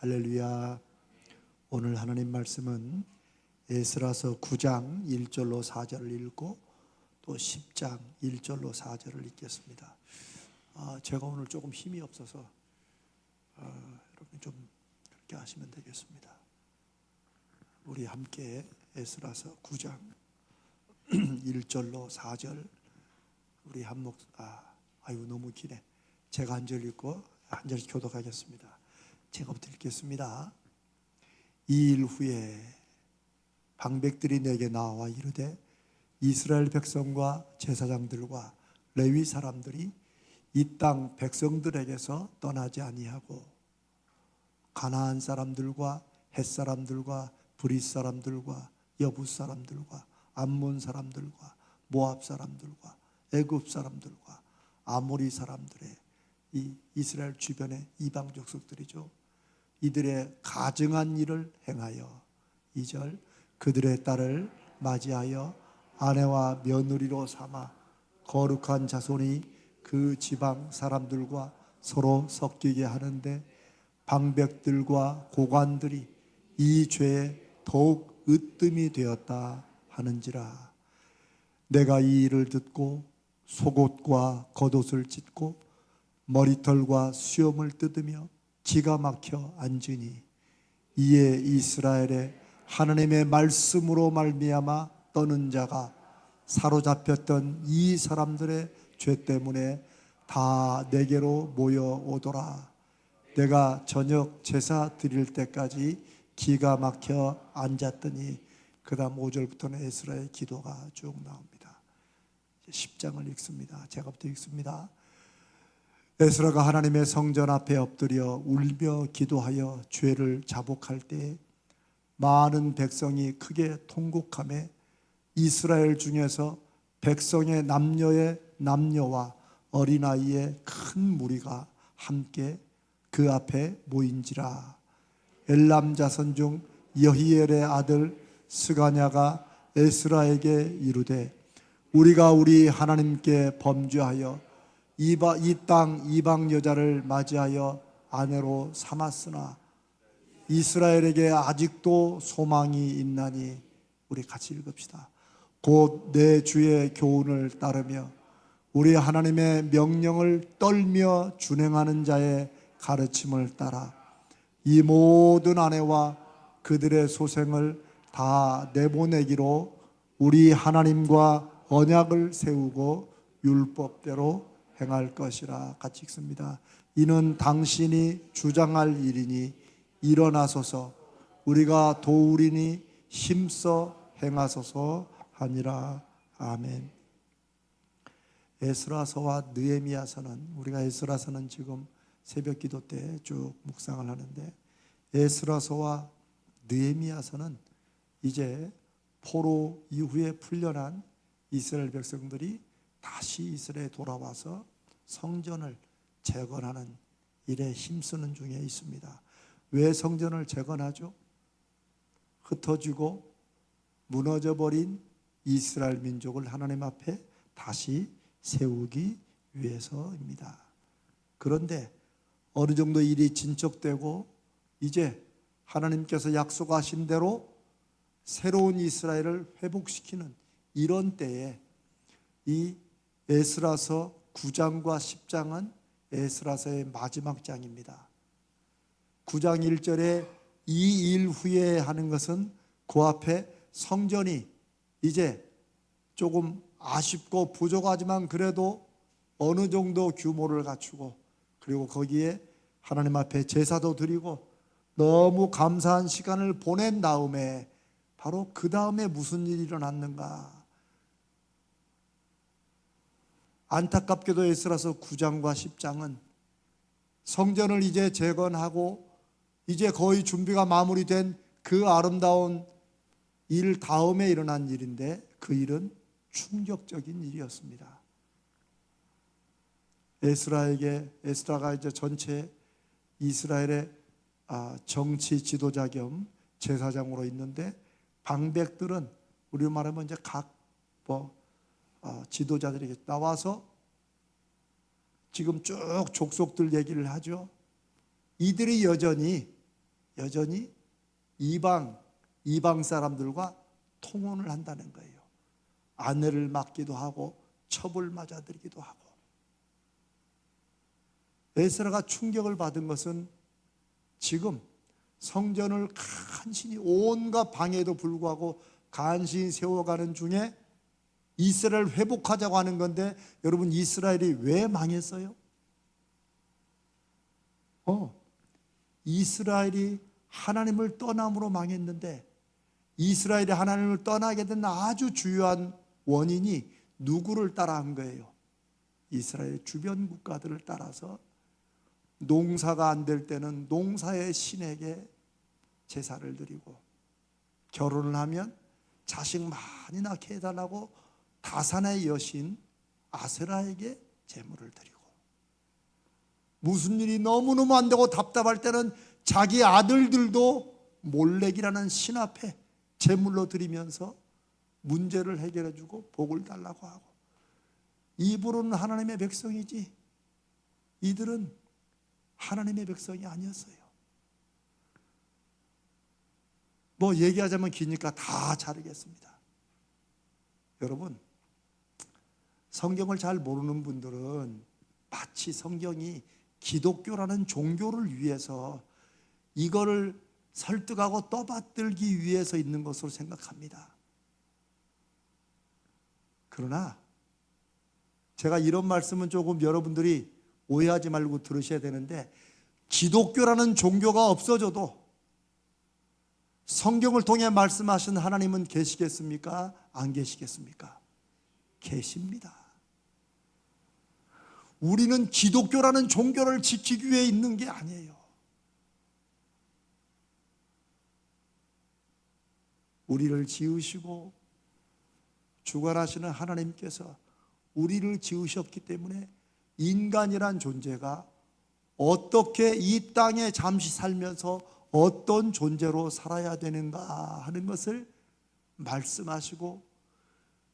할렐루야. 오늘 하나님 말씀은 에스라서 9장 1절로 4절을 읽고 또 10장 1절로 4절을 읽겠습니다. 제가 오늘 조금 힘이 없어서 여러분 좀 그렇게 하시면 되겠습니다. 우리 함께 에스라서 9장 1절로 4절 우리 아유 너무 기네. 제가 한 절 읽고 한 절 교독하겠습니다. 제가부터 읽겠습니다. 이 일 후에 방백들이 내게 나와 이르되 이스라엘 백성과 제사장들과 레위 사람들이 이 땅 백성들에게서 떠나지 아니하고 가나안 사람들과 헷 사람들과 브릿 사람들과 여부 사람들과 암몬 사람들과 모압 사람들과 애굽 사람들과 아모리 사람들의 이 이스라엘 주변의 이방 족속들이죠. 이들의 가증한 일을 행하여 2절 그들의 딸을 맞이하여 아내와 며느리로 삼아 거룩한 자손이 그 지방 사람들과 서로 섞이게 하는데 방백들과 고관들이 이 죄에 더욱 으뜸이 되었다 하는지라. 내가 이 일을 듣고 속옷과 겉옷을 찢고 머리털과 수염을 뜯으며 기가 막혀 앉으니 이에 이스라엘의 하나님의 말씀으로 말미암아 떠는 자가 사로잡혔던 이 사람들의 죄 때문에 다 내게로 모여오더라. 내가 저녁 제사 드릴 때까지 기가 막혀 앉았더니 그 다음 5절부터는 에스라의 기도가 쭉 나옵니다. 10장을 읽습니다. 제가부터 읽습니다. 에스라가 하나님의 성전 앞에 엎드려 울며 기도하여 죄를 자복할 때 많은 백성이 크게 통곡하며 이스라엘 중에서 백성의 남녀와 어린아이의 큰 무리가 함께 그 앞에 모인지라. 엘람 자손 중 여히엘의 아들 스가냐가 에스라에게 이르되 우리가 우리 하나님께 범죄하여 이 땅 이방 여자를 맞이하여 아내로 삼았으나 이스라엘에게 아직도 소망이 있나니. 우리 같이 읽읍시다. 곧 내 주의 교훈을 따르며 우리 하나님의 명령을 떨며 준행하는 자의 가르침을 따라 이 모든 아내와 그들의 소생을 다 내보내기로 우리 하나님과 언약을 세우고 율법대로 행할 것이라. 같이 읽습니다. 이는 당신이 주장할 일이니 일어나소서 우리가 도우리니 힘써 행하소서 하니라. 아멘. 에스라서와 느헤미야서는 우리가 에스라서는 지금 새벽 기도 때 쭉 묵상을 하는데 에스라서와 느헤미야서는 이제 포로 이후에 풀려난 이스라엘 백성들이 다시 이스라엘에 돌아와서 성전을 재건하는 일에 힘쓰는 중에 있습니다. 왜 성전을 재건하죠? 흩어지고 무너져버린 이스라엘 민족을 하나님 앞에 다시 세우기 위해서입니다. 그런데 어느 정도 일이 진척되고 이제 하나님께서 약속하신 대로 새로운 이스라엘을 회복시키는 이런 때에 이 에스라서 9장과 10장은 에스라서의 마지막 장입니다. 9장 1절에 이 일 후에 하는 것은 그 앞에 성전이 이제 조금 아쉽고 부족하지만 그래도 어느 정도 규모를 갖추고 그리고 거기에 하나님 앞에 제사도 드리고 너무 감사한 시간을 보낸 다음에 바로 그 다음에 무슨 일이 일어났는가. 안타깝게도 에스라서 9장과 10장은 성전을 이제 재건하고 이제 거의 준비가 마무리된 그 아름다운 일 다음에 일어난 일인데 그 일은 충격적인 일이었습니다. 에스라가 이제 전체 이스라엘의 정치 지도자 겸 제사장으로 있는데 방백들은 우리로 말하면 이제 각 지도자들이 나와서 지금 쭉 족속들 얘기를 하죠. 이들이 여전히 여전히 이방 사람들과 통혼을 한다는 거예요. 아내를 맡기도 하고 첩을 맞아들이기도 하고. 에스라가 충격을 받은 것은 지금 성전을 간신히 온갖 방해에도 불구하고 간신히 세워가는 중에 이스라엘을 회복하자고 하는 건데, 여러분 이스라엘이 왜 망했어요? 이스라엘이 하나님을 떠남으로 망했는데, 이스라엘이 하나님을 떠나게 된 아주 주요한 원인이 누구를 따라한 거예요? 이스라엘 주변 국가들을 따라서 농사가 안 될 때는 농사의 신에게 제사를 드리고, 결혼을 하면 자식 많이 낳게 해달라고 다산의 여신 아세라에게 제물을 드리고, 무슨 일이 너무너무 안 되고 답답할 때는 자기 아들들도 몰렉이라는 신 앞에 제물로 드리면서 문제를 해결해 주고 복을 달라고 하고. 입으로는 하나님의 백성이지 이들은 하나님의 백성이 아니었어요. 뭐 얘기하자면 기니까 다 자르겠습니다. 여러분, 성경을 잘 모르는 분들은 마치 성경이 기독교라는 종교를 위해서 이거를 설득하고 떠받들기 위해서 있는 것으로 생각합니다. 그러나 제가 이런 말씀은 조금 여러분들이 오해하지 말고 들으셔야 되는데, 기독교라는 종교가 없어져도 성경을 통해 말씀하신 하나님은 계시겠습니까? 안 계시겠습니까? 계십니다. 우리는 기독교라는 종교를 지키기 위해 있는 게 아니에요. 우리를 지으시고 주관하시는 하나님께서 우리를 지으셨기 때문에 인간이란 존재가 어떻게 이 땅에 잠시 살면서 어떤 존재로 살아야 되는가 하는 것을 말씀하시고,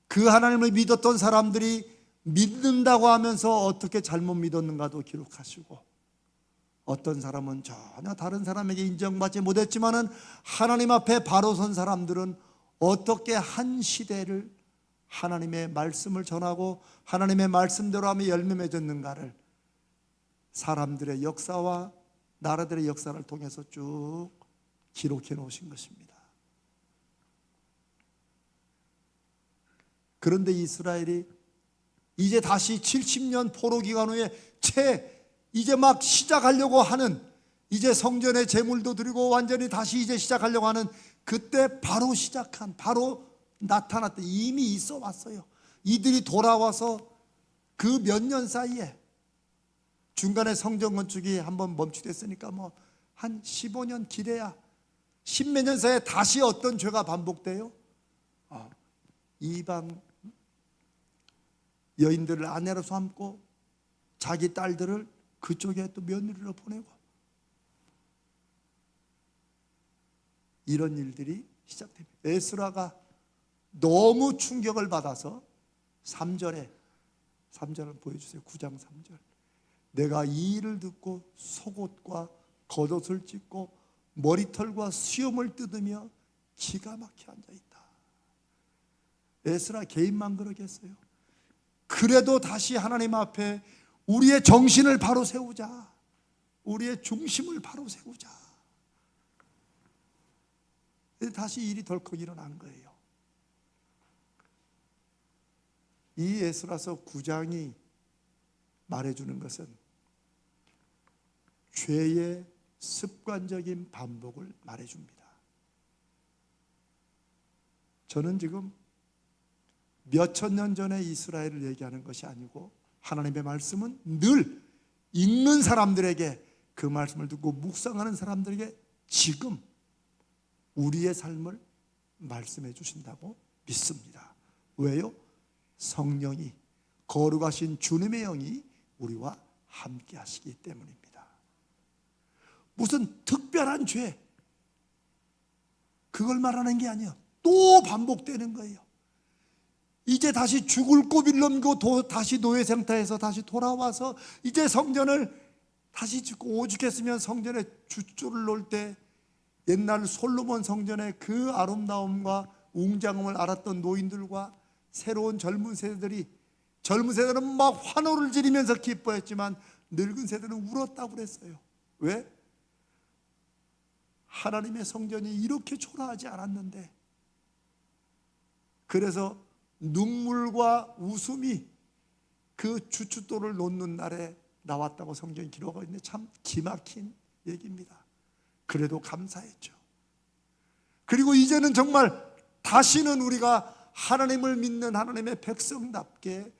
그 하나님을 믿었던 사람들이 믿는다고 하면서 어떻게 잘못 믿었는가도 기록하시고, 어떤 사람은 전혀 다른 사람에게 인정받지 못했지만은 하나님 앞에 바로 선 사람들은 어떻게 한 시대를 하나님의 말씀을 전하고 하나님의 말씀대로 하며 열매 맺었는가를 사람들의 역사와 나라들의 역사를 통해서 쭉 기록해 놓으신 것입니다. 그런데 이스라엘이 이제 다시 70년 포로 기간 후에 이제 막 시작하려고 하는, 이제 성전에 제물도 드리고 완전히 다시 이제 시작하려고 하는 그때 바로 나타났던, 이미 있어 왔어요. 이들이 돌아와서 그 몇 년 사이에, 중간에 성전 건축이 한번 멈추됐으니까 뭐 한 15년 길어야 10몇 년 사이에 다시 어떤 죄가 반복돼요? 이방 여인들을 아내로 삼고 자기 딸들을 그쪽에 또 며느리로 보내고, 이런 일들이 시작됩니다. 에스라가 너무 충격을 받아서 3절을 보여주세요. 9장 3절. 내가 이 일을 듣고 속옷과 겉옷을 찢고 머리털과 수염을 뜯으며 기가 막혀 앉아있다. 에스라 개인만 그러겠어요? 그래도 다시 하나님 앞에 우리의 정신을 바로 세우자, 우리의 중심을 바로 세우자. 다시 일이 덜컥 일어난 거예요. 이 에스라서 9장이 말해주는 것은 죄의 습관적인 반복을 말해줍니다. 저는 지금 몇천 년 전에 이스라엘을 얘기하는 것이 아니고, 하나님의 말씀은 늘 읽는 사람들에게, 그 말씀을 듣고 묵상하는 사람들에게 지금 우리의 삶을 말씀해 주신다고 믿습니다. 왜요? 성령이, 거룩하신 주님의 영이 우리와 함께 하시기 때문입니다. 무슨 특별한 죄, 그걸 말하는 게 아니에요. 또 반복되는 거예요. 이제 다시 죽을 고비를 넘고 다시 노예 생태에서 다시 돌아와서 이제 성전을 다시 짓고, 오죽했으면 성전에 주 쫄을 놓을 때 옛날 솔로몬 성전의 그 아름다움과 웅장함을 알았던 노인들과 새로운 젊은 세대들은 막 환호를 지르면서 기뻐했지만 늙은 세대는 울었다고 그랬어요. 왜? 하나님의 성전이 이렇게 초라하지 않았는데. 그래서 눈물과 웃음이 그 주춧돌을 놓는 날에 나왔다고 성경이 기록하고 있는데 참 기막힌 얘기입니다. 그래도 감사했죠. 그리고 이제는 정말 다시는 우리가 하나님을 믿는 하나님의 백성답게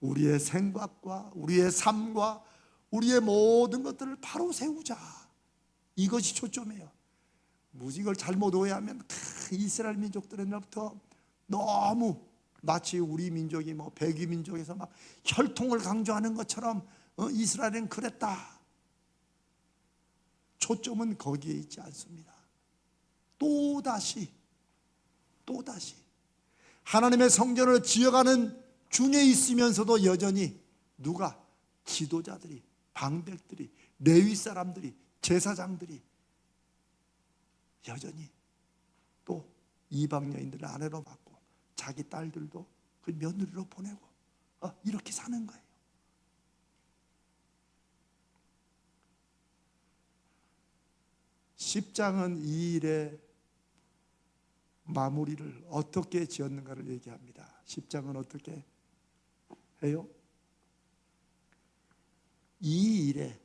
우리의 생각과 우리의 삶과 우리의 모든 것들을 바로 세우자. 이것이 초점이에요. 이걸 잘못 오해하면 이스라엘 민족들은 옛날부터 너무 마치 우리 민족이 백위 민족에서 막 혈통을 강조하는 것처럼 이스라엘은 그랬다. 초점은 거기에 있지 않습니다. 또다시 하나님의 성전을 지어가는 중에 있으면서도 여전히 누가? 지도자들이, 방백들이, 레위 사람들이, 제사장들이 여전히 또 이방 여인들을 아내로 받고 자기 딸들도 그 며느리로 보내고 이렇게 사는 거예요. 십장은 이 일의 마무리를 어떻게 지었는가를 얘기합니다. 십장은 어떻게 해요? 이 일에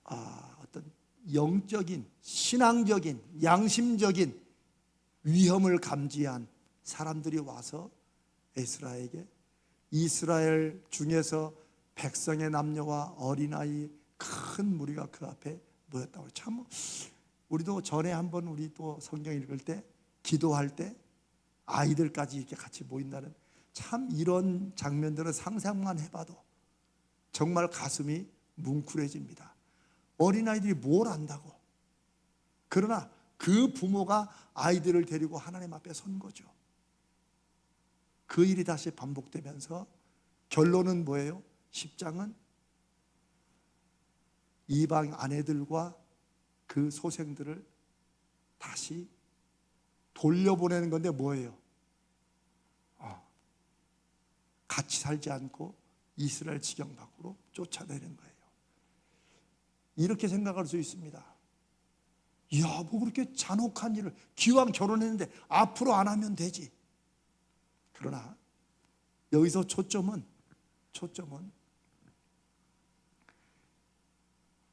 어떤 영적인, 신앙적인, 양심적인 위험을 감지한 사람들이 와서 에스라에게 이스라엘 중에서 백성의 남녀와 어린아이 큰 무리가 그 앞에 모였다고. 참 우리도 전에 한번 우리 또 성경 읽을 때 기도할 때 아이들까지 이렇게 같이 모인다는 참 이런 장면들은 상상만 해봐도 정말 가슴이 뭉클해집니다. 어린아이들이 뭘 안다고. 그러나 그 부모가 아이들을 데리고 하나님 앞에 선 거죠. 그 일이 다시 반복되면서 결론은 뭐예요? 10장은 이방 아내들과 그 소생들을 다시 돌려보내는 건데 뭐예요? 같이 살지 않고 이스라엘 지경 밖으로 쫓아내는 거예요. 이렇게 생각할 수 있습니다. 이야, 뭐 그렇게 잔혹한 일을, 기왕 결혼했는데 앞으로 안 하면 되지. 그러나 여기서 초점은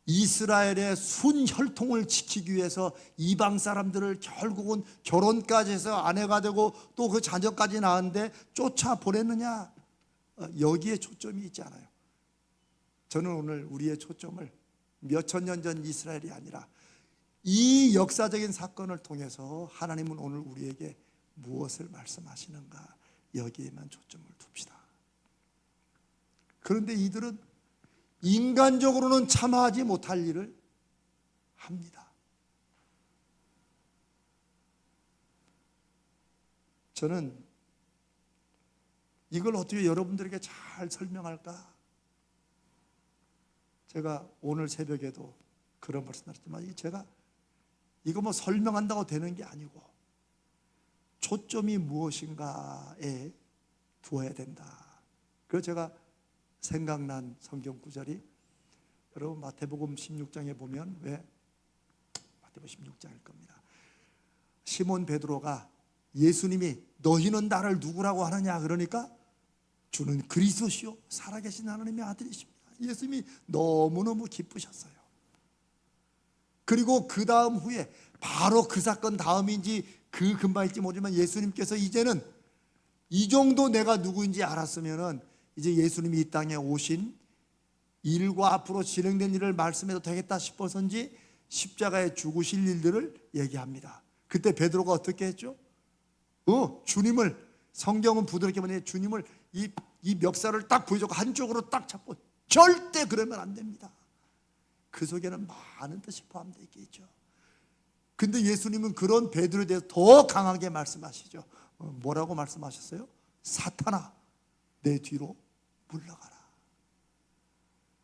이스라엘의 순혈통을 지키기 위해서 이방 사람들을 결국은 결혼까지 해서 아내가 되고 또 그 자녀까지 낳았는데 쫓아보냈느냐, 여기에 초점이 있지 않아요. 저는 오늘 우리의 초점을 몇천 년 전 이스라엘이 아니라 이 역사적인 사건을 통해서 하나님은 오늘 우리에게 무엇을 말씀하시는가, 여기에만 초점을 둡시다. 그런데 이들은 인간적으로는 참아하지 못할 일을 합니다. 저는 이걸 어떻게 여러분들에게 잘 설명할까? 제가 오늘 새벽에도 그런 말씀드렸지만 제가 이거 뭐 설명한다고 되는 게 아니고 초점이 무엇인가에 두어야 된다. 그래서 제가 생각난 성경 구절이 여러분 마태복음 16장에 보면, 왜 마태복음 16장일 겁니다. 시몬 베드로가 예수님이 너희는 나를 누구라고 하느냐 그러니까 주는 그리스도시요 살아계신 하나님의 아들이십니다. 예수님이 너무너무 기쁘셨어요. 그리고 그 다음 후에 바로 그 사건 다음인지 그 근방일지 모르지만 예수님께서 이제는 이 정도 내가 누구인지 알았으면은 이제 예수님이 이 땅에 오신 일과 앞으로 진행된 일을 말씀해도 되겠다 싶어서인지 십자가에 죽으실 일들을 얘기합니다. 그때 베드로가 어떻게 했죠? 주님을, 성경은 부드럽게 보내 주님을 이 멱살을 딱 보여주고 한쪽으로 딱 잡고 절대 그러면 안 됩니다. 그 속에는 많은 뜻이 포함되어 있겠죠. 근데 예수님은 그런 베드로에 대해서 더 강하게 말씀하시죠. 뭐라고 말씀하셨어요? 사탄아 내 뒤로 물러가라.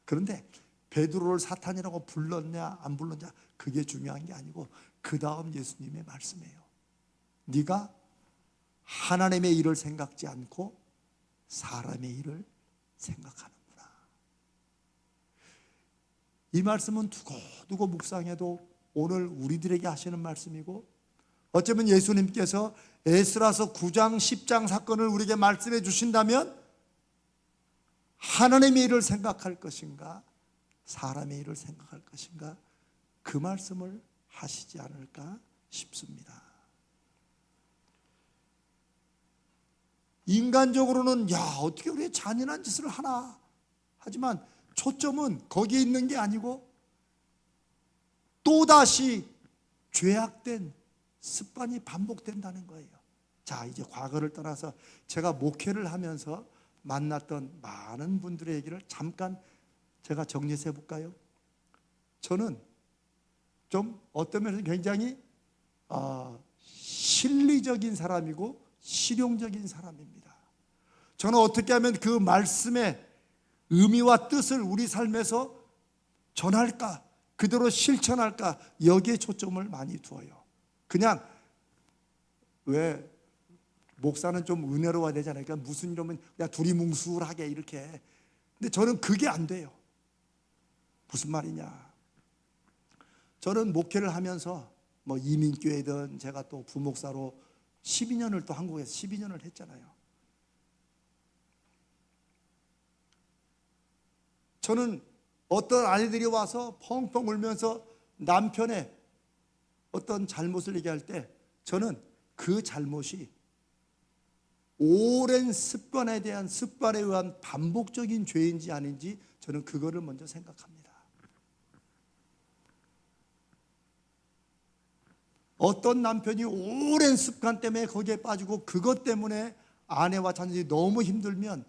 그런데 베드로를 사탄이라고 불렀냐 안 불렀냐 그게 중요한 게 아니고 그 다음 예수님의 말씀이에요. 네가 하나님의 일을 생각지 않고 사람의 일을 생각하는구나. 이 말씀은 두고두고 묵상해도 오늘 우리들에게 하시는 말씀이고, 어쩌면 예수님께서 에스라서 9장 10장 사건을 우리에게 말씀해 주신다면 하나님의 일을 생각할 것인가 사람의 일을 생각할 것인가 그 말씀을 하시지 않을까 싶습니다. 인간적으로는 어떻게 우리 잔인한 짓을 하나 하지만 초점은 거기에 있는 게 아니고 또다시 죄악된 습관이 반복된다는 거예요. 자, 이제 과거를 떠나서 제가 목회를 하면서 만났던 많은 분들의 얘기를 잠깐 제가 정리해 볼까요? 저는 좀 어떤 면에서 굉장히 실리적인 사람이고 실용적인 사람입니다. 저는 어떻게 하면 그 말씀의 의미와 뜻을 우리 삶에서 전할까, 그대로 실천할까, 여기에 초점을 많이 두어요. 그냥 왜 목사는 좀 은혜로워야 되잖아요. 그러니까 무슨 이러면 그냥 두리뭉술하게 이렇게. 근데 저는 그게 안 돼요. 무슨 말이냐? 저는 목회를 하면서 뭐 이민교회든 제가 또 부목사로 12년을 또 한국에서 12년을 했잖아요. 저는 어떤 아이들이 와서 펑펑 울면서 남편의 어떤 잘못을 얘기할 때 저는 그 잘못이 오랜 습관에 대한 습관에 의한 반복적인 죄인지 아닌지 저는 그거를 먼저 생각합니다. 어떤 남편이 오랜 습관 때문에 거기에 빠지고 그것 때문에 아내와 자녀들이 너무 힘들면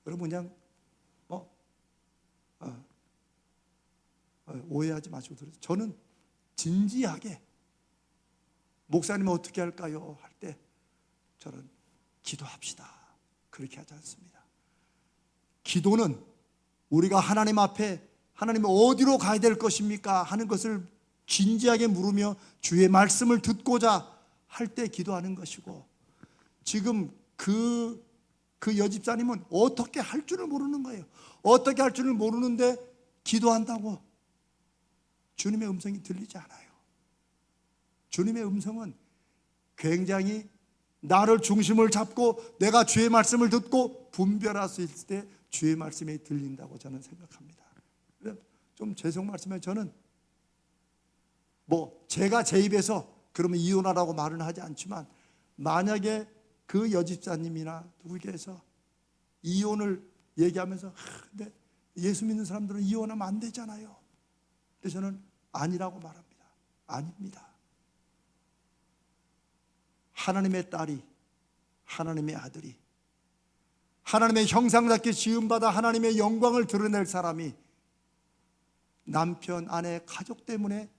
여러분 그냥 오해하지 마시고 들으세요. 저는 진지하게 목사님 어떻게 할까요? 할 때 저는 기도합시다. 그렇게 하지 않습니다. 기도는 우리가 하나님 앞에 하나님 어디로 가야 될 것입니까? 하는 것을 진지하게 물으며 주의 말씀을 듣고자 할 때 기도하는 것이고, 지금 그 여집사님은 어떻게 할 줄을 모르는 거예요. 어떻게 할 줄을 모르는데 기도한다고 주님의 음성이 들리지 않아요. 주님의 음성은 굉장히 나를 중심을 잡고 내가 주의 말씀을 듣고 분별할 수 있을 때 주의 말씀이 들린다고 저는 생각합니다. 좀 죄송 말씀에 저는 제가 제 입에서 그러면 이혼하라고 말은 하지 않지만, 만약에 그 여집사님이나 누구에게서 이혼을 얘기하면서 근데 예수 믿는 사람들은 이혼하면 안 되잖아요. 그래서 저는 아니라고 말합니다. 아닙니다. 하나님의 딸이, 하나님의 아들이, 하나님의 형상답게 지음받아 하나님의 영광을 드러낼 사람이 남편, 아내, 가족 때문에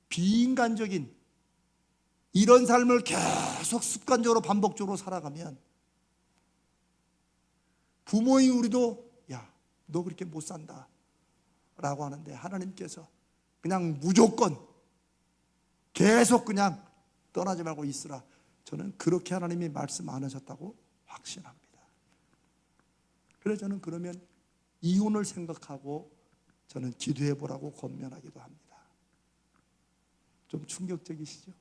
비인간적인 이런 삶을 계속 습관적으로 반복적으로 살아가면 부모인 우리도 너 그렇게 못 산다 라고 하는데 하나님께서 그냥 무조건 계속 그냥 떠나지 말고 있으라, 저는 그렇게 하나님이 말씀 안 하셨다고 확신합니다. 그래서 저는 그러면 이혼을 생각하고 저는 기도해 보라고 권면하기도 합니다. 좀 충격적이시죠?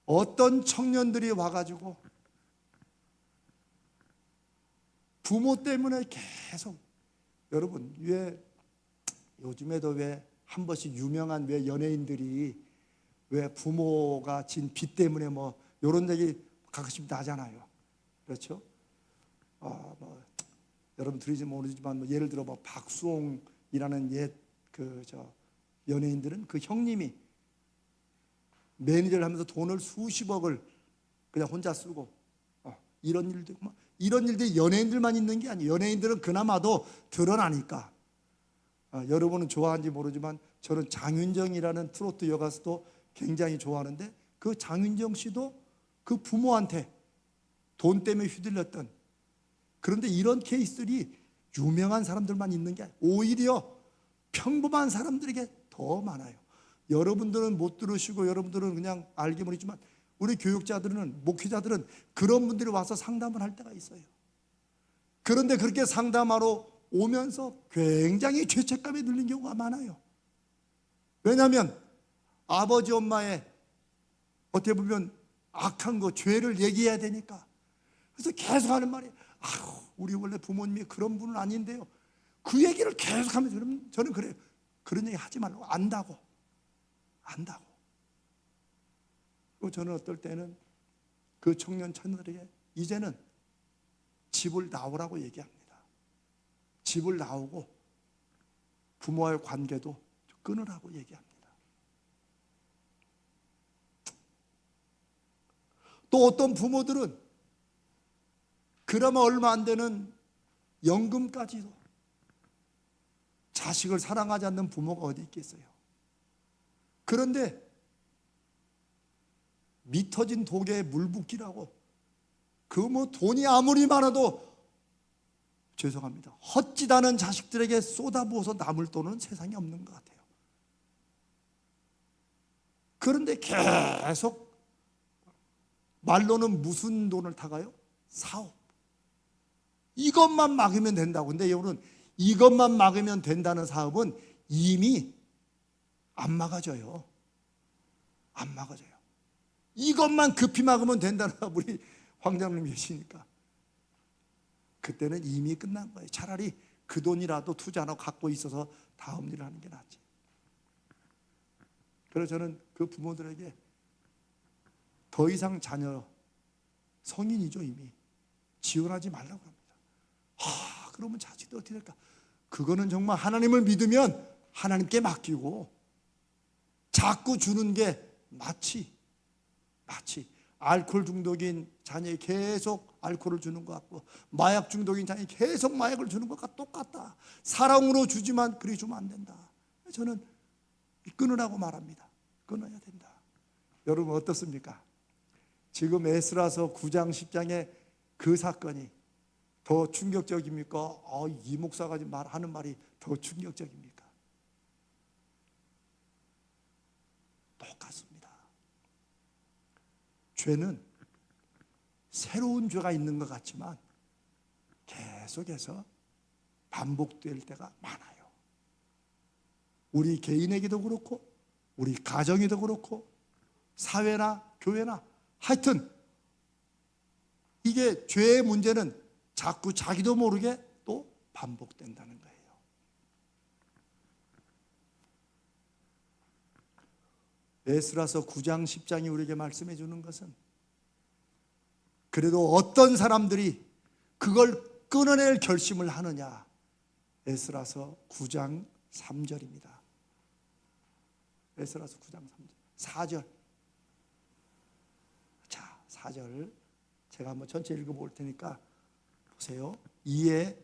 어떤 청년들이 와가지고 부모 때문에 계속, 여러분 왜 요즘에도 왜 한 번씩 유명한 왜 연예인들이 왜 부모가 진 빚 때문에 이런 얘기 가끔씩 나잖아요. 그렇죠? 여러분 들으시면 모르지만 예를 들어 박수홍이라는 옛 연예인들은 그 형님이 매니저를 하면서 돈을 수십억을 그냥 혼자 쓰고 이런 일도 이런 일들이 연예인들만 있는 게 아니에요. 연예인들은 그나마도 드러나니까. 여러분은 좋아하는지 모르지만 저는 장윤정이라는 트로트 여가수도 굉장히 좋아하는데, 그 장윤정 씨도 그 부모한테 돈 때문에 휘둘렸던, 그런데 이런 케이스들이 유명한 사람들만 있는 게 아니라 오히려 평범한 사람들에게 더 많아요. 여러분들은 못 들으시고 여러분들은 그냥 알게 모르지만 우리 교육자들은, 목회자들은 그런 분들이 와서 상담을 할 때가 있어요. 그런데 그렇게 상담하러 오면서 굉장히 죄책감에 눌린 경우가 많아요. 왜냐하면 아버지 엄마의 어떻게 보면 악한 거, 죄를 얘기해야 되니까. 그래서 계속 하는 말이, 아우, 우리 원래 부모님이 그런 분은 아닌데요. 그 얘기를 계속 하면서, 그러면 저는 그래요. 그런 얘기 하지 말라고. 안다고. 그리고 저는 어떨 때는 그 청년 처녀들에게 이제는 집을 나오라고 얘기합니다. 집을 나오고 부모와의 관계도 끊으라고 얘기합니다. 또 어떤 부모들은 그나마 얼마 안 되는 연금까지도 자식을 사랑하지 않는 부모가 어디 있겠어요. 그런데 미터진 독에 물 붓기라고 그 뭐 돈이 아무리 많아도 죄송합니다. 헛짓하는 자식들에게 쏟아부어서 남을 돈은 세상에 없는 것 같아요. 그런데 계속 말로는 무슨 돈을 타가요? 사업. 이것만 막으면 된다고. 근데 여러분, 이것만 막으면 된다는 사업은 이미 안 막아져요. 안 막아져요. 이것만 급히 막으면 된다는 우리 황장님 계시니까 그때는 이미 끝난 거예요. 차라리 그 돈이라도 투자하고 갖고 있어서 다음 일을 하는 게 낫지. 그래서 저는 그 부모들에게 더 이상 자녀, 성인이죠 이미, 지원하지 말라고 합니다. 그러면 자식도 어떻게 될까? 그거는 정말 하나님을 믿으면 하나님께 맡기고 자꾸 주는 게 마치 알코올 중독인 자녀에 계속 알코올을 주는 것 같고 마약 중독인 자녀에 계속 마약을 주는 것과 똑같다. 사랑으로 주지만 그리 주면 안 된다. 저는 끊으라고 말합니다. 끊어야 된다. 여러분 어떻습니까? 지금 에스라서 9장 10장의 그 사건이 더 충격적입니까? 이 목사가 하는 말이 더 충격적입니까? 똑같습니다. 죄는 새로운 죄가 있는 것 같지만 계속해서 반복될 때가 많아요. 우리 개인에게도 그렇고 우리 가정에도 그렇고 사회나 교회나 하여튼 이게 죄의 문제는 자꾸 자기도 모르게 또 반복된다는 거예요. 에스라서 9장 10장이 우리에게 말씀해 주는 것은 그래도 어떤 사람들이 그걸 끊어낼 결심을 하느냐. 에스라서 9장 3절입니다. 에스라서 9장 3절 4절. 자, 4절 제가 한번 전체 읽어볼 테니까 보세요. 이에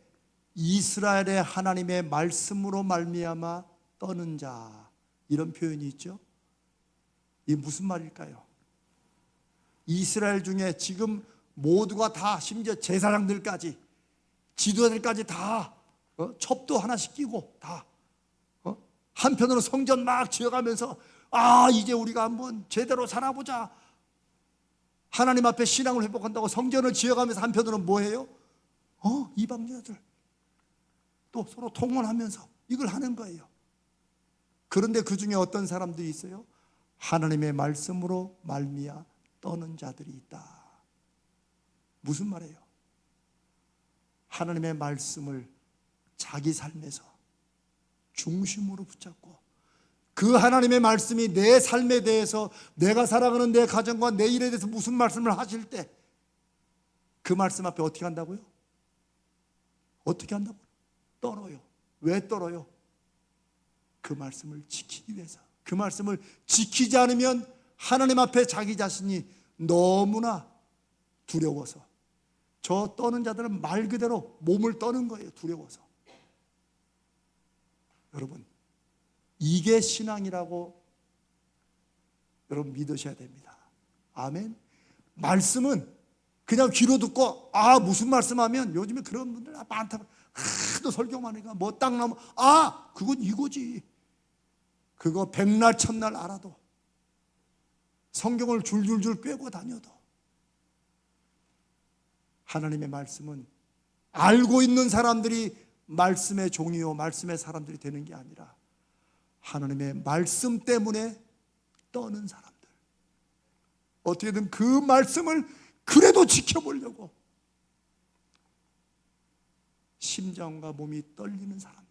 이스라엘의 하나님의 말씀으로 말미암아 떠는 자, 이런 표현이 있죠. 이게 무슨 말일까요? 이스라엘 중에 지금 모두가 다, 심지어 제사장들까지, 지도자들까지 다 첩도 하나씩 끼고 다 한편으로 성전 막 지어가면서 이제 우리가 한번 제대로 살아보자, 하나님 앞에 신앙을 회복한다고 성전을 지어가면서 한편으로는 뭐해요? 이방인들 또 서로 통혼하면서 이걸 하는 거예요. 그런데 그 중에 어떤 사람들이 있어요? 하나님의 말씀으로 말미암아 떠는 자들이 있다. 무슨 말이에요? 하나님의 말씀을 자기 삶에서 중심으로 붙잡고 그 하나님의 말씀이 내 삶에 대해서, 내가 살아가는 내 가정과 내 일에 대해서 무슨 말씀을 하실 때 그 말씀 앞에 어떻게 한다고요? 어떻게 한다고? 떨어요. 왜 떨어요? 그 말씀을 지키기 위해서. 그 말씀을 지키지 않으면 하나님 앞에 자기 자신이 너무나 두려워서, 저 떠는 자들은 말 그대로 몸을 떠는 거예요. 두려워서. 여러분, 이게 신앙이라고 여러분 믿으셔야 됩니다. 아멘. 말씀은 그냥 귀로 듣고 무슨 말씀하면 요즘에 그런 분들 많다. 하도 설교만 하니까 뭐 딱 나면 그건 이거지. 그거 백날 천날 알아도 성경을 줄줄줄 꿰고 다녀도 하나님의 말씀은 알고 있는 사람들이 말씀의 종이요 말씀의 사람들이 되는 게 아니라 하나님의 말씀 때문에 떠는 사람들, 어떻게든 그 말씀을 그래도 지켜보려고 심장과 몸이 떨리는 사람들.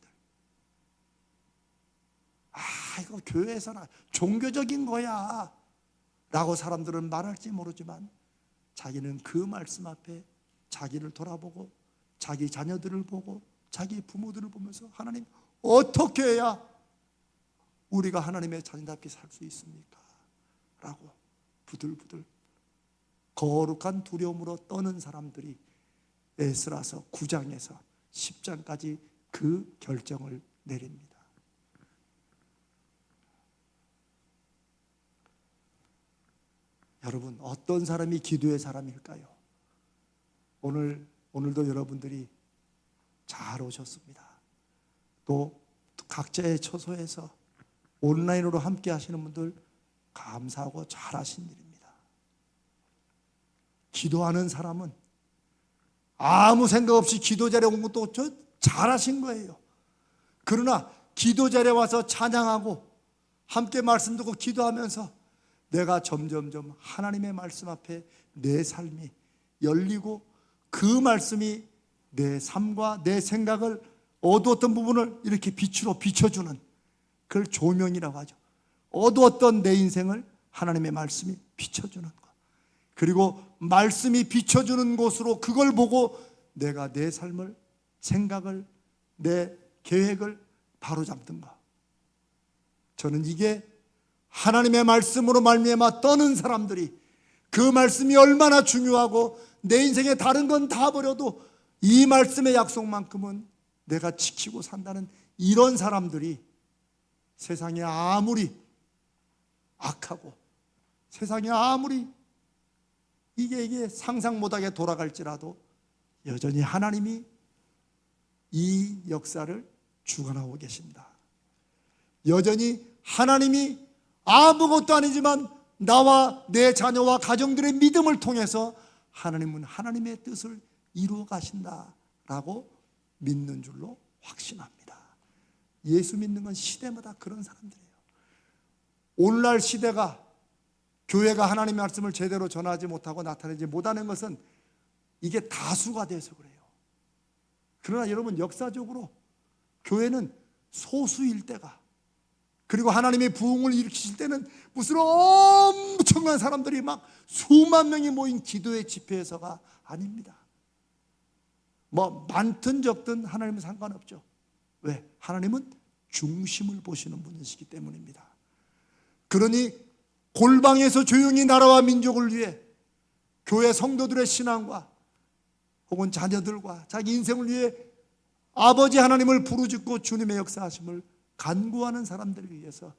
이거 교회에서나 종교적인 거야 라고 사람들은 말할지 모르지만 자기는 그 말씀 앞에 자기를 돌아보고 자기 자녀들을 보고 자기 부모들을 보면서 하나님, 어떻게 해야 우리가 하나님의 자녀답게 살 수 있습니까? 라고 부들부들 거룩한 두려움으로 떠는 사람들이 에스라서 9장에서 10장까지 그 결정을 내립니다. 여러분, 어떤 사람이 기도의 사람일까요? 오늘도 여러분들이 잘 오셨습니다. 또 각자의 처소에서 온라인으로 함께 하시는 분들 감사하고 잘하신 일입니다. 기도하는 사람은 아무 생각 없이 기도 자리에 온 것도 잘하신 거예요. 그러나 기도 자리에 와서 찬양하고 함께 말씀 듣고 기도하면서 내가 점점점 하나님의 말씀 앞에 내 삶이 열리고 그 말씀이 내 삶과 내 생각을 어두웠던 부분을 이렇게 빛으로 비춰주는, 그걸 조명이라고 하죠. 어두웠던 내 인생을 하나님의 말씀이 비춰주는 것, 그리고 말씀이 비춰주는 곳으로 그걸 보고 내가 내 삶을, 생각을, 내 계획을 바로잡는 것. 저는 이게 하나님의 말씀으로 말미암아 떠는 사람들이 그 말씀이 얼마나 중요하고 내 인생에 다른 건 다 버려도 이 말씀의 약속만큼은 내가 지키고 산다는 이런 사람들이 세상에 아무리 악하고 세상에 아무리 이게 상상 못하게 돌아갈지라도 여전히 하나님이 이 역사를 주관하고 계십니다. 여전히 하나님이 아무것도 아니지만 나와 내 자녀와 가정들의 믿음을 통해서 하나님은 하나님의 뜻을 이루어 가신다라고 믿는 줄로 확신합니다. 예수 믿는 건 시대마다 그런 사람들이에요. 오늘날 시대가 교회가 하나님의 말씀을 제대로 전하지 못하고 나타내지 못하는 것은 이게 다수가 돼서 그래요. 그러나 여러분, 역사적으로 교회는 소수일 때가, 그리고 하나님의 부흥을 일으키실 때는 무슨 엄청난 사람들이 막 수만 명이 모인 기도의 집회에서가 아닙니다. 뭐 많든 적든 하나님은 상관없죠. 왜? 하나님은 중심을 보시는 분이시기 때문입니다. 그러니 골방에서 조용히 나라와 민족을 위해 교회 성도들의 신앙과 혹은 자녀들과 자기 인생을 위해 아버지 하나님을 부르짖고 주님의 역사하심을 간구하는 사람들을 위해서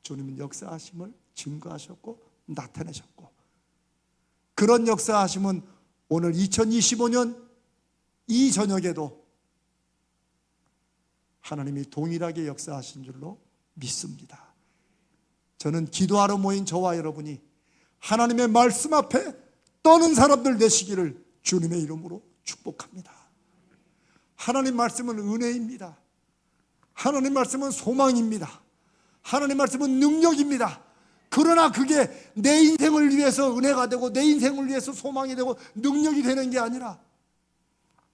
주님은 역사하심을 증거하셨고 나타내셨고, 그런 역사하심은 오늘 2025년 이 저녁에도 하나님이 동일하게 역사하신 줄로 믿습니다. 저는 기도하러 모인 저와 여러분이 하나님의 말씀 앞에 떠는 사람들 되시기를 주님의 이름으로 축복합니다. 하나님 말씀은 은혜입니다. 하나님 말씀은 소망입니다. 하나님 말씀은 능력입니다. 그러나 그게 내 인생을 위해서 은혜가 되고 내 인생을 위해서 소망이 되고 능력이 되는 게 아니라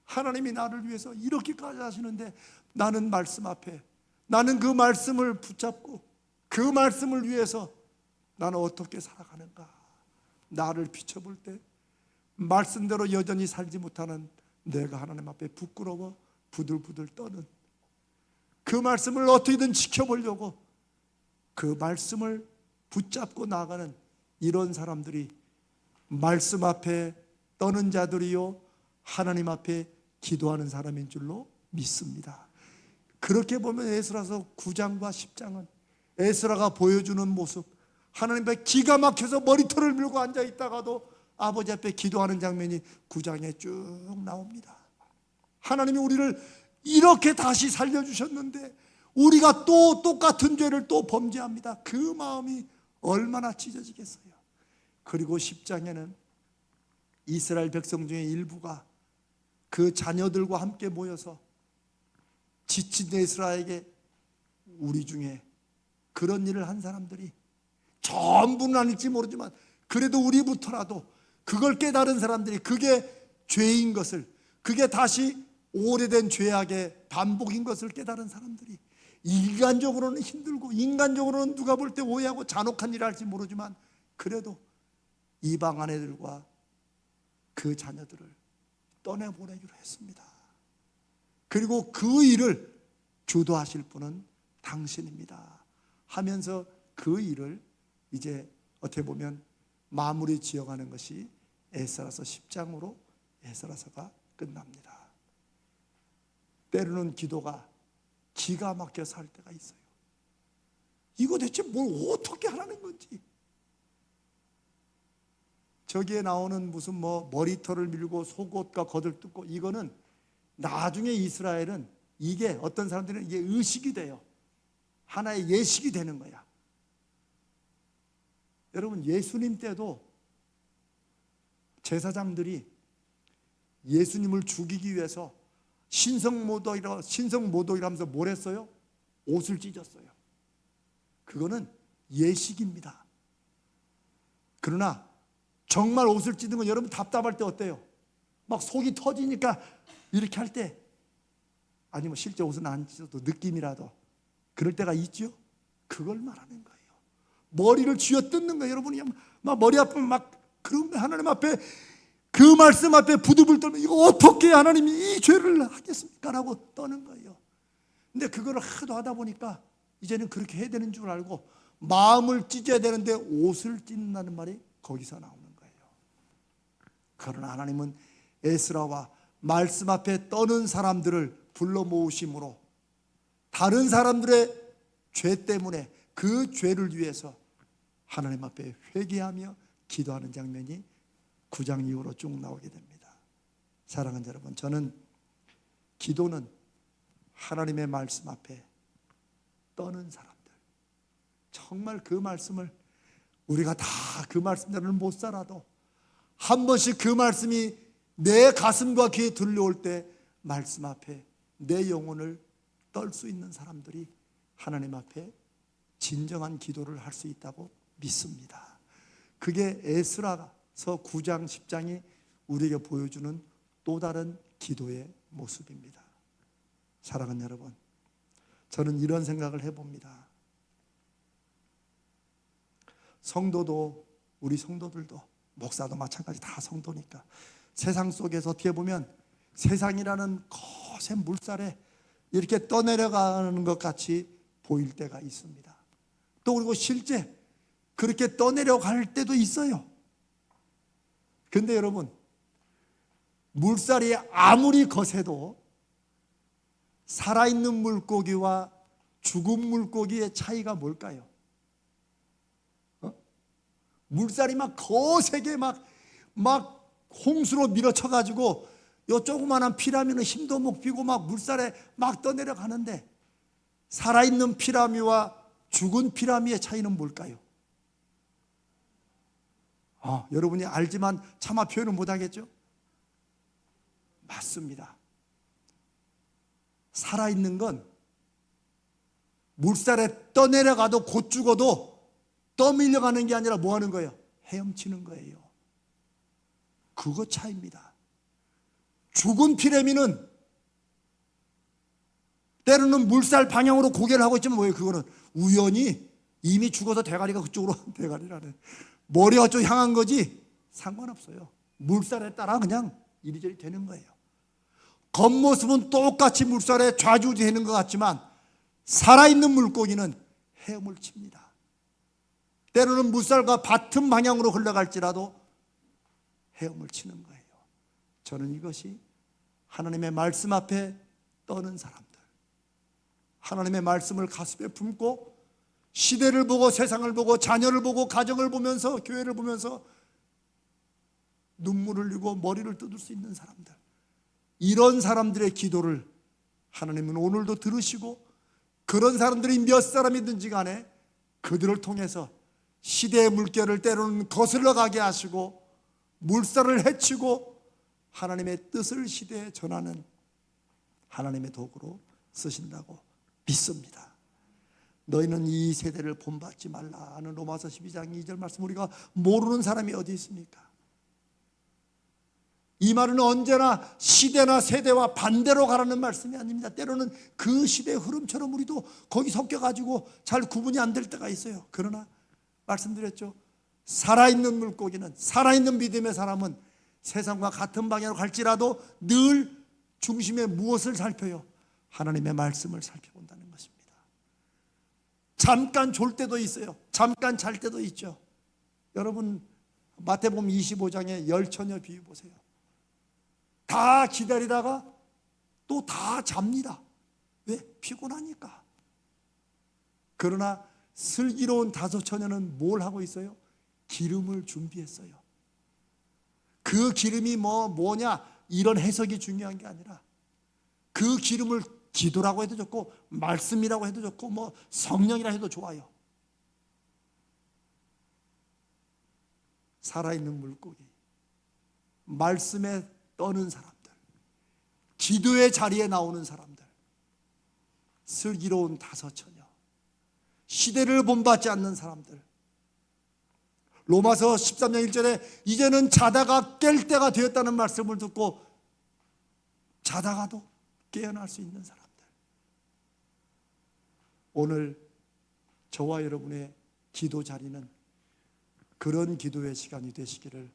하나님이 나를 위해서 이렇게까지 하시는데 나는 말씀 앞에, 나는 그 말씀을 붙잡고 그 말씀을 위해서 나는 어떻게 살아가는가. 나를 비춰볼 때 말씀대로 여전히 살지 못하는 내가 하나님 앞에 부끄러워 부들부들 떠는, 그 말씀을 어떻게든 지켜보려고 그 말씀을 붙잡고 나가는 이런 사람들이 말씀 앞에 떠는 자들이요 하나님 앞에 기도하는 사람인 줄로 믿습니다. 그렇게 보면 에스라서 9장과 10장은 에스라가 보여주는 모습, 하나님 앞에 기가 막혀서 머리털을 밀고 앉아 있다가도 아버지 앞에 기도하는 장면이 9장에 쭉 나옵니다. 하나님이 우리를 이렇게 다시 살려주셨는데 우리가 또 똑같은 죄를 또 범죄합니다. 그 마음이 얼마나 찢어지겠어요. 그리고 10장에는 이스라엘 백성 중에 일부가 그 자녀들과 함께 모여서 지친 에스라에게 우리 중에 그런 일을 한 사람들이 전부는 아닐지 모르지만 그래도 우리부터라도 그걸 깨달은 사람들이 그게 죄인 것을, 그게 다시 오래된 죄악의 반복인 것을 깨달은 사람들이 인간적으로는 힘들고 인간적으로는 누가 볼 때 오해하고 잔혹한 일을 할지 모르지만 그래도 이방 아내들과 그 자녀들을 떠내보내기로 했습니다. 그리고 그 일을 주도하실 분은 당신입니다 하면서 그 일을 이제 어떻게 보면 마무리 지어가는 것이 에스라서 10장으로 에스라서가 끝납니다. 때로는 기도가 기가 막혀서 할 때가 있어요. 이거 대체 뭘 어떻게 하라는 건지. 저기에 나오는 무슨 뭐 머리털을 밀고 속옷과 겉을 뜯고, 이거는 나중에 이스라엘은 이게 어떤 사람들은 이게 의식이 돼요. 하나의 예식이 되는 거야. 여러분, 예수님 때도 제사장들이 예수님을 죽이기 위해서 신성모독이라면서 뭘 했어요? 옷을 찢었어요. 그거는 예식입니다. 그러나 정말 옷을 찢는 건 여러분 답답할 때 어때요? 막 속이 터지니까 이렇게 할 때, 아니면 실제 옷은 안 찢어도 느낌이라도 그럴 때가 있죠? 그걸 말하는 거예요. 머리를 쥐어 뜯는 거예요. 여러분이 막 머리 아프면 막 그런 거 하나님 앞에, 그 말씀 앞에 부두불 떨면 이거 어떻게 하나님이 이 죄를 하겠습니까? 라고 떠는 거예요. 근데 그거를 하도 하다 보니까 이제는 그렇게 해야 되는 줄 알고 마음을 찢어야 되는데 옷을 찢는다는 말이 거기서 나오는 거예요. 그러나 하나님은 에스라와 말씀 앞에 떠는 사람들을 불러 모으심으로 다른 사람들의 죄 때문에 그 죄를 위해서 하나님 앞에 회개하며 기도하는 장면이 9장 이후로 쭉 나오게 됩니다. 사랑하는 여러분, 저는 기도는 하나님의 말씀 앞에 떠는 사람들, 정말 그 말씀을 우리가 다 그 말씀대로는 못 살아도 한 번씩 그 말씀이 내 가슴과 귀에 들려올 때 말씀 앞에 내 영혼을 떨 수 있는 사람들이 하나님 앞에 진정한 기도를 할 수 있다고 믿습니다. 그게 에스라서 9장 10장이 우리에게 보여주는 또 다른 기도의 모습입니다. 사랑하는 여러분, 저는 이런 생각을 해봅니다. 성도도, 우리 성도들도, 목사도 마찬가지, 다 성도니까 세상 속에서 어떻게 보면 세상이라는 거센 물살에 이렇게 떠내려가는 것 같이 보일 때가 있습니다. 또 그리고 실제 그렇게 떠내려갈 때도 있어요. 근데 여러분, 물살이 아무리 거세도 살아있는 물고기와 죽은 물고기의 차이가 뭘까요? 물살이 막 거세게 막 홍수로 밀어쳐가지고 요 조그만한 피라미는 힘도 못 비고 막 물살에 막 떠내려가는데, 살아있는 피라미와 죽은 피라미의 차이는 뭘까요? 여러분이 알지만 차마 표현을 못하겠죠? 맞습니다. 살아있는 건 물살에 떠내려가도 곧 죽어도 떠밀려가는 게 아니라 뭐 하는 거예요? 헤엄치는 거예요. 그거 차이입니다. 죽은 피라미는 때로는 물살 방향으로 고개를 하고 있지만 뭐예요? 그거는 우연히 이미 죽어서 대가리가 그쪽으로, 대가리라네, 머리가 쪽 향한 거지 상관없어요. 물살에 따라 그냥 이리저리 되는 거예요. 겉모습은 똑같이 물살에 좌지우지되는 것 같지만 살아있는 물고기는 헤엄을 칩니다. 때로는 물살과 같은 방향으로 흘러갈지라도 헤엄을 치는 거예요. 저는 이것이 하나님의 말씀 앞에 떠는 사람들, 하나님의 말씀을 가슴에 품고 시대를 보고 세상을 보고 자녀를 보고 가정을 보면서 교회를 보면서 눈물을 흘리고 머리를 뜯을 수 있는 사람들, 이런 사람들의 기도를 하나님은 오늘도 들으시고, 그런 사람들이 몇 사람이든지 간에 그들을 통해서 시대의 물결을 때로는 거슬러 가게 하시고 물살을 헤치고 하나님의 뜻을 시대에 전하는 하나님의 도구로 쓰신다고 믿습니다. 너희는 이 세대를 본받지 말라 하는 로마서 12장 2절 말씀, 우리가 모르는 사람이 어디 있습니까? 이 말은 언제나 시대나 세대와 반대로 가라는 말씀이 아닙니다. 때로는 그 시대의 흐름처럼 우리도 거기 섞여가지고 잘 구분이 안 될 때가 있어요. 그러나 말씀드렸죠, 살아있는 물고기는, 살아있는 믿음의 사람은 세상과 같은 방향으로 갈지라도 늘 중심에 무엇을 살펴요? 하나님의 말씀을 살펴본다는 것입니다. 잠깐 졸 때도 있어요. 잠깐 잘 때도 있죠. 여러분 마태복음 25장의 열 처녀 비유 보세요. 다 기다리다가 또 다 잡니다. 왜? 피곤하니까. 그러나 슬기로운 다섯 처녀는 뭘 하고 있어요? 기름을 준비했어요. 그 기름이 뭐냐 이런 해석이 중요한 게 아니라, 그 기름을 기도라고 해도 좋고 말씀이라고 해도 좋고 뭐 성령이라 해도 좋아요. 살아있는 물고기, 말씀에 떠는 사람들, 기도의 자리에 나오는 사람들, 슬기로운 다섯 처녀, 시대를 본받지 않는 사람들. 로마서 13장 1절에 이제는 자다가 깰 때가 되었다는 말씀을 듣고 자다가도 깨어날 수 있는 사람들. 오늘 저와 여러분의 기도 자리는 그런 기도의 시간이 되시기를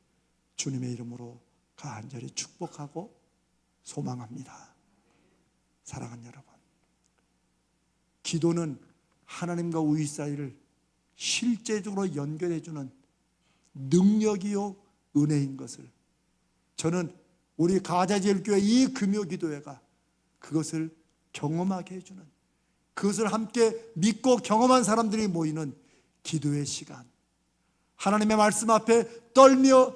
주님의 이름으로 간절히 축복하고 소망합니다. 사랑하는 여러분, 기도는 하나님과 우리 사이를 실제적으로 연결해주는 능력이요 은혜인 것을, 저는 우리 가자제일교회 이 금요기도회가 그것을 경험하게 해주는, 그것을 함께 믿고 경험한 사람들이 모이는 기도의 시간, 하나님의 말씀 앞에 떨며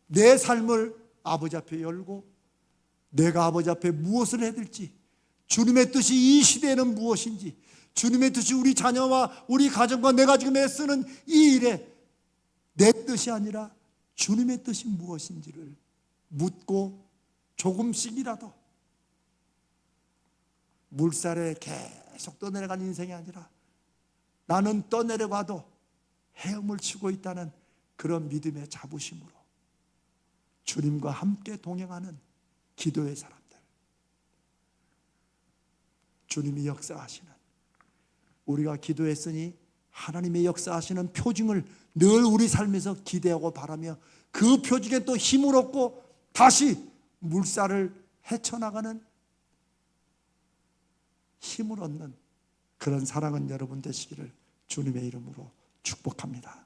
내 삶을 아버지 앞에 열고 내가 아버지 앞에 무엇을 해야 될지, 주님의 뜻이 이 시대에는 무엇인지, 주님의 뜻이 우리 자녀와 우리 가정과 내가 지금 애쓰는 이 일에 내 뜻이 아니라 주님의 뜻이 무엇인지를 묻고 조금씩이라도, 물살에 계속 떠내려간 인생이 아니라 나는 떠내려가도 헤엄을 치고 있다는 그런 믿음의 자부심으로 주님과 함께 동행하는 기도의 사람들, 주님이 역사하시는, 우리가 기도했으니 하나님의 역사하시는 표징을 늘 우리 삶에서 기대하고 바라며 그 표징에 또 힘을 얻고 다시 물살을 헤쳐나가는 힘을 얻는 그런 사랑하는 여러분 되시기를 주님의 이름으로 축복합니다.